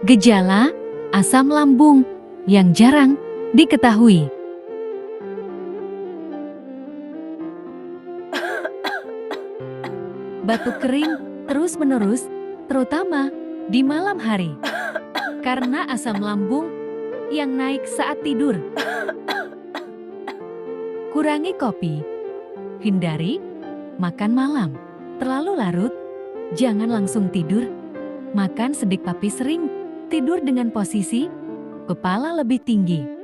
Gejala asam lambung yang jarang diketahui. Batuk kering terus-menerus, terutama di malam hari, karena asam lambung yang naik saat tidur. Kurangi kopi, hindari makan malam terlalu larut, jangan langsung tidur. Makan sedik tapi sering, tidur dengan posisi kepala lebih tinggi.